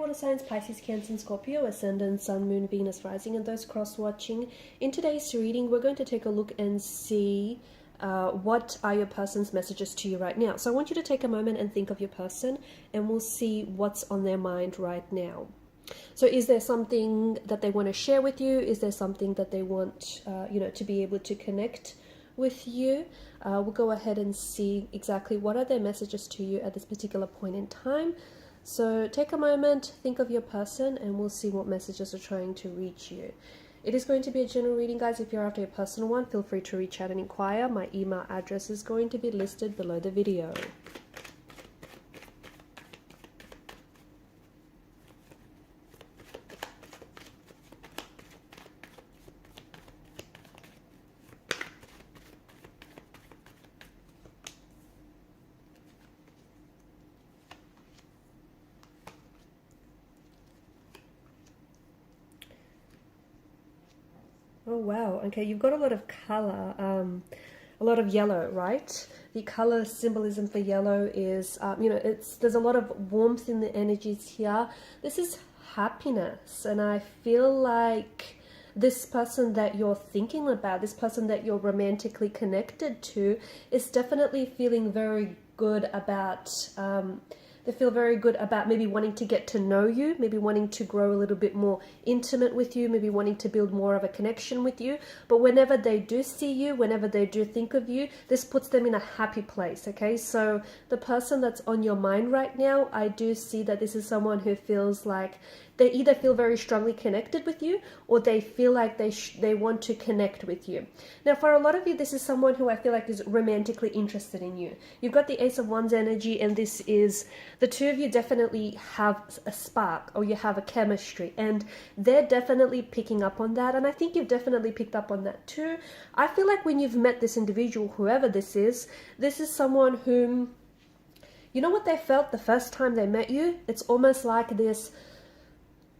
water signs, Pisces, Cancer, and Scorpio, Ascendant, Sun, Moon, Venus, Rising, and those cross-watching. In today's reading, we're going to take a look and see what are your person's messages to you right now. So I want you to take a moment and think of your person, and we'll see what's on their mind right now. So is there something that they want to share with you? Is there something that they want, to be able to connect with you? We'll go ahead and see exactly what are their messages to you at this particular point in time. So take a moment, think of your person, and we'll see what messages are trying to reach you. It is going to be a general reading, guys. If you're after a personal one, feel free to reach out and inquire. My email address is going to be listed below the video. Oh wow, okay, you've got a lot of color, a lot of yellow, right? The color symbolism for yellow is, there's a lot of warmth in the energies here. This is happiness, and I feel like this person that you're thinking about, this person that you're romantically connected to, is definitely feeling very good about, they feel very good about maybe wanting to get to know you, maybe wanting to grow a little bit more intimate with you, maybe wanting to build more of a connection with you. But whenever they do see you, whenever they do think of you, this puts them in a happy place, okay? So the person that's on your mind right now, I do see that this is someone who feels like they either feel very strongly connected with you, or they feel like they want to connect with you. Now, for a lot of you, this is someone who I feel like is romantically interested in you. You've got the Ace of Wands energy, and this is, the two of you definitely have a spark, or you have a chemistry, and they're definitely picking up on that, and I think you've definitely picked up on that too. I feel like when you've met this individual, whoever this is someone whom, you know what they felt the first time they met you? It's almost like this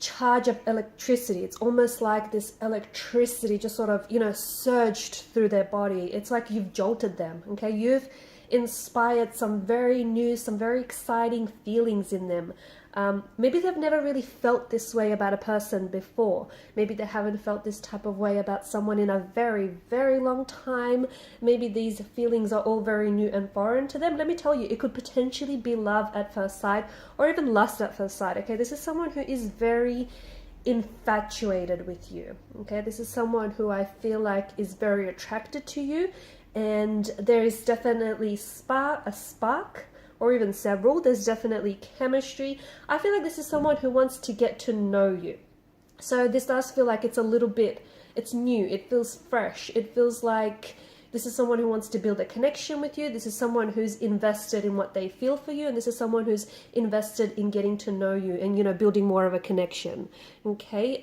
charge of electricity. It's almost like this electricity just sort of, surged through their body. It's like you've jolted them, okay? You've inspired some very new, some very exciting feelings in them. Maybe they've never really felt this way about a person before. Maybe they haven't felt this type of way about someone in a very, very long time. Maybe these feelings are all very new and foreign to them. Let me tell you, it could potentially be love at first sight, or even lust at first sight, okay? This is someone who is very infatuated with you, okay? This is someone who I feel like is very attracted to you, and there is definitely a spark, or even several. There's definitely chemistry. I feel like this is someone who wants to get to know you. So this does feel like it's a little bit, it's new, it feels fresh. It feels like this is someone who wants to build a connection with you. This is someone who's invested in what they feel for you, and this is someone who's invested in getting to know you and, building more of a connection, okay?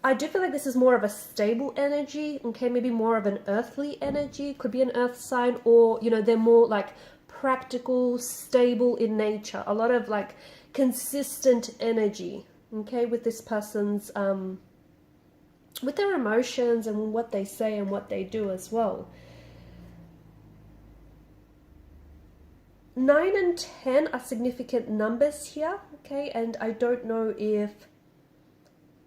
I do feel like this is more of a stable energy, okay? Maybe more of an earthly energy. Could be an earth sign, or, they're more like practical, stable in nature, a lot of like consistent energy, okay, with this person's with their emotions and what they say and what they do as well. 9 and 10 are significant numbers here, okay, and I don't know if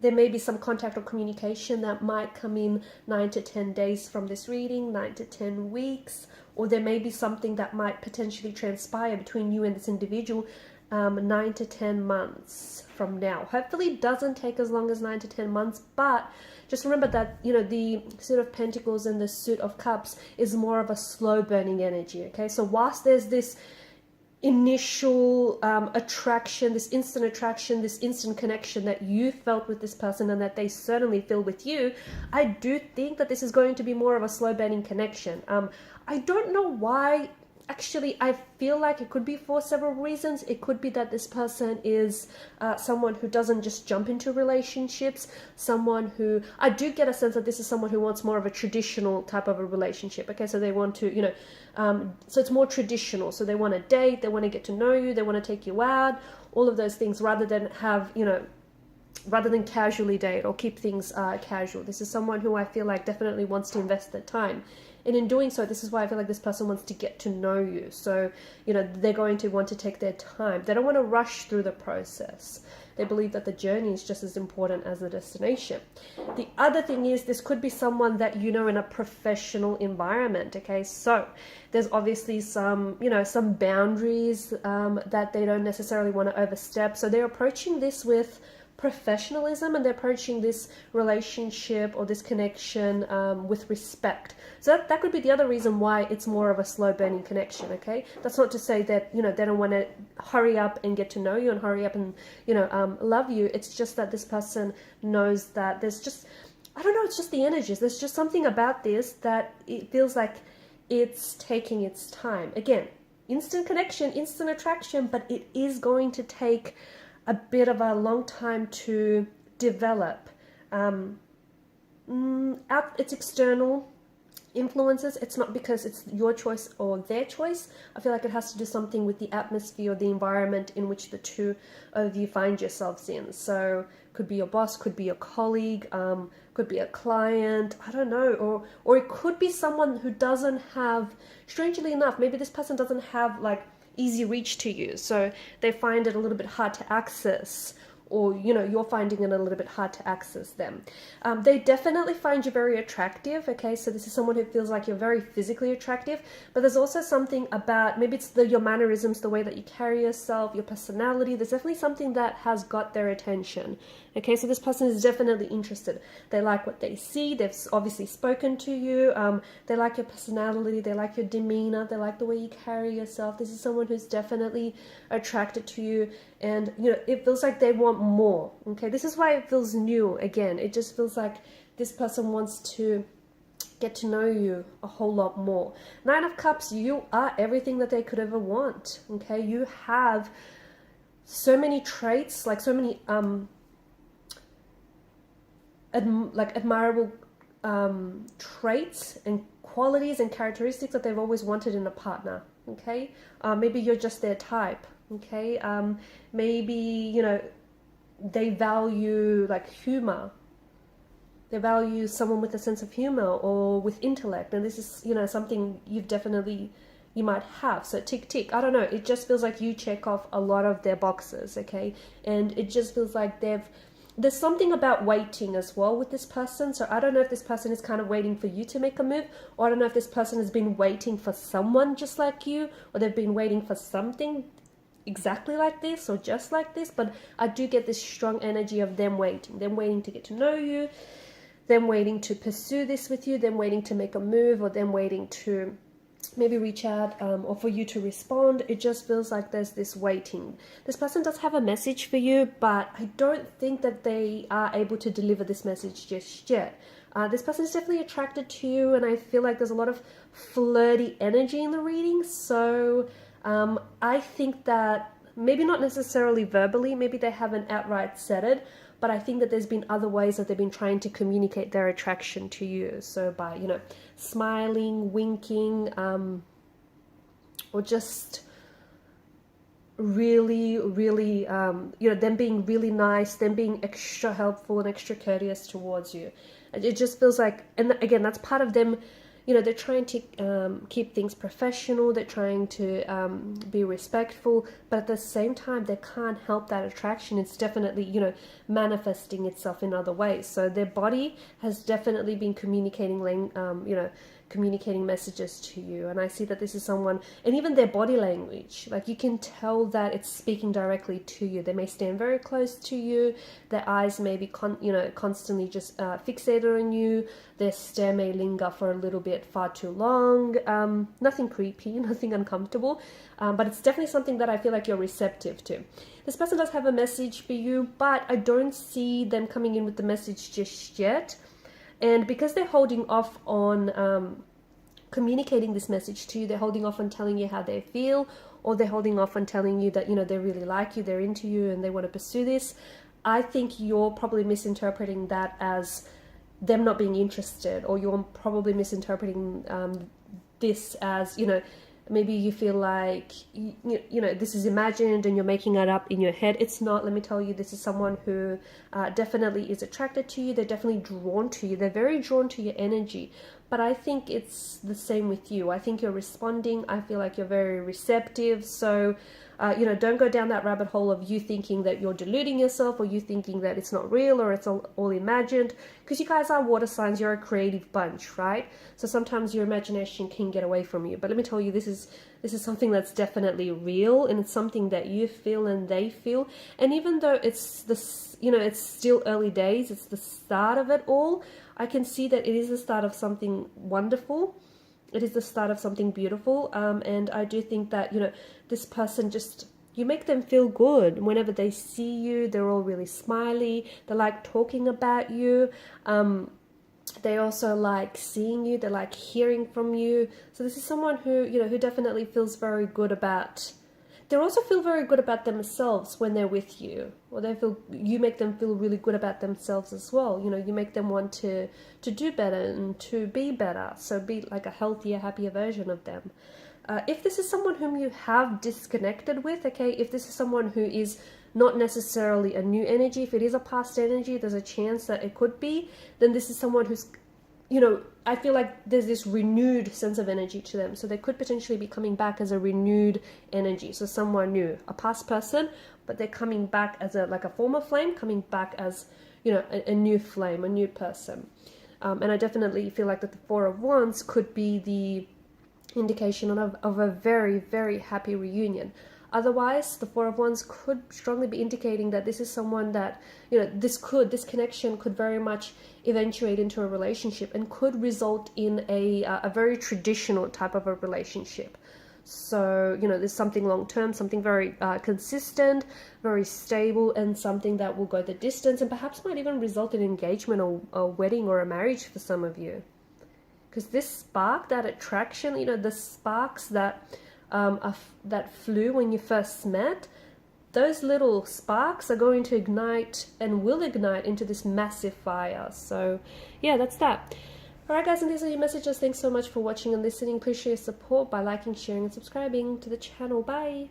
there may be some contact or communication that might come in 9 to 10 days from this reading, 9 to 10 weeks, or there may be something that might potentially transpire between you and this individual 9 to 10 months from now. Hopefully it doesn't take as long as 9 to 10 months, but just remember that, the Suit of Pentacles and the Suit of Cups is more of a slow burning energy, okay? So whilst there's this initial attraction, this instant connection that you felt with this person and that they certainly feel with you, I do think that this is going to be more of a slow burning connection. I don't know why. Actually, I feel like it could be for several reasons. It could be that this person is someone who doesn't just jump into relationships, someone who, I do get a sense that this is someone who wants more of a traditional type of a relationship, okay? So they want to, so it's more traditional. So they want to date, they want to get to know you, they want to take you out, all of those things, rather than have, rather than casually date or keep things casual. This is someone who I feel like definitely wants to invest their time And in doing so, this is why I feel like this person wants to get to know you. So, you know, they're going to want to take their time. They don't want to rush through the process. They believe that the journey is just as important as the destination. The other thing is, this could be someone that you know in a professional environment, okay? So there's obviously some, you know, some boundaries that they don't necessarily want to overstep. So they're approaching this with professionalism, and they're approaching this relationship or this connection with respect. So that could be the other reason why it's more of a slow burning connection, okay? That's not to say that, you know, they don't want to hurry up and get to know you and hurry up and, you know, love you. It's just that this person knows that there's just, I don't know, it's just the energies. There's just something about this that it feels like it's taking its time. Again, instant connection, instant attraction, but it is going to take a bit of a long time to develop. It's external influences. It's not because it's your choice or their choice. I feel like it has to do something with the atmosphere or the environment in which the two of you find yourselves in. So could be your boss, could be your colleague, could be a client, I don't know, or it could be someone who doesn't have, strangely enough, maybe this person doesn't have like easy reach to you, so they find it a little bit hard to access, or you know, you're finding it a little bit hard to access them. They definitely find you very attractive, okay? So this is someone who feels like you're very physically attractive, but there's also something about, maybe it's your mannerisms, the way that you carry yourself, your personality. There's definitely something that has got their attention, okay? So this person is definitely interested. They like what they see. They've obviously spoken to you. They like your personality. They like your demeanor. They like the way you carry yourself. This is someone who's definitely attracted to you, and you know, it feels like they want more, okay? This is why it feels new. Again, it just feels like this person wants to get to know you a whole lot more. Nine of Cups, you are everything that they could ever want, okay? You have so many traits, like so many admirable traits and qualities and characteristics that they've always wanted in a partner, okay? Maybe you're just their type, okay? Maybe, you know, they value like humor. They value someone with a sense of humor or with intellect, and this is, you know, something you might have. So tick tick, I don't know, it just feels like you check off a lot of their boxes, okay? And it just feels like there's something about waiting as well with this person. So I don't know if this person is kind of waiting for you to make a move, or I don't know if this person has been waiting for someone just like you, or they've been waiting for something exactly like this or just like this. But I do get this strong energy of them waiting to get to know you, them waiting to pursue this with you, them waiting to make a move, or them waiting to maybe reach out, or for you to respond. It just feels like there's this waiting. This person does have a message for you, but I don't think that they are able to deliver this message just yet. This person is definitely attracted to you, and I feel like there's a lot of flirty energy in the reading. So I think that maybe not necessarily verbally, maybe they haven't outright said it, but I think that there's been other ways that they've been trying to communicate their attraction to you. So by, you know, smiling, winking, or just really, really, you know, them being really nice, them being extra helpful and extra courteous towards you. It just feels like, and again, that's part of them. You know, they're trying to keep things professional, they're trying to be respectful, but at the same time, they can't help that attraction. It's definitely, you know, manifesting itself in other ways. So their body has definitely been communicating, you know, communicating messages to you. And I see that this is someone, and even their body language, like you can tell that it's speaking directly to you. They may stand very close to you. Their eyes may be, constantly just fixated on you. Their stare may linger for a little bit far too long. Nothing creepy, nothing uncomfortable, but it's definitely something that I feel like you're receptive to. This person does have a message for you, but I don't see them coming in with the message just yet. And because they're holding off on communicating this message to you, they're holding off on telling you how they feel, or they're holding off on telling you that, you know, they really like you, they're into you, and they want to pursue this. I think you're probably misinterpreting that as them not being interested, or you're probably misinterpreting this as, you know, maybe you feel like, you know, this is imagined and you're making it up in your head. It's not. Let me tell you, this is someone who definitely is attracted to you. They're definitely drawn to you. They're very drawn to your energy. but I think it's the same with you. I think you're responding. I feel like you're very receptive. So, you know, don't go down that rabbit hole of you thinking that you're deluding yourself, or you thinking that it's not real or it's all imagined, because you guys are water signs. You're a creative bunch, right? So sometimes your imagination can get away from you. But let me tell you, this is something that's definitely real, and it's something that you feel and they feel. And even though it's this, you know, it's still early days, it's the start of it all, I can see that it is the start of something wonderful. It is the start of something beautiful. And I do think that, you know, this person just, you make them feel good. Whenever they see you, they're all really smiley. They like talking about you. They also like seeing you. They like hearing from you. So this is someone who, you know, who definitely feels very good about, they also feel very good about themselves when they're with you, or they feel, you make them feel really good about themselves as well. You know, you make them want to do better and to be better. So be like a healthier, happier version of them. If this is someone whom you have disconnected with, okay, if this is someone who is not necessarily a new energy, if it is a past energy, there's a chance that it could be, then this is someone who's, you know, I feel like there's this renewed sense of energy to them. So they could potentially be coming back as a renewed energy. So someone new, a past person, but they're coming back as like a former flame, coming back as, you know, a new flame, a new person. And I definitely feel like that the Four of Wands could be the indication of a very, very happy reunion. Otherwise, the Four of Wands could strongly be indicating that this is someone that, you know, this connection could very much eventuate into a relationship and could result in a very traditional type of a relationship. So, you know, there's something long-term, something very consistent, very stable, and something that will go the distance and perhaps might even result in engagement or a wedding or a marriage for some of you. Because this spark, that attraction, you know, the sparks that that flew when you first met, those little sparks are going to ignite and will ignite into this massive fire. So yeah, that's that. Alright guys, and these are your messages. Thanks so much for watching and listening. Please show your support by liking, sharing and subscribing to the channel. Bye.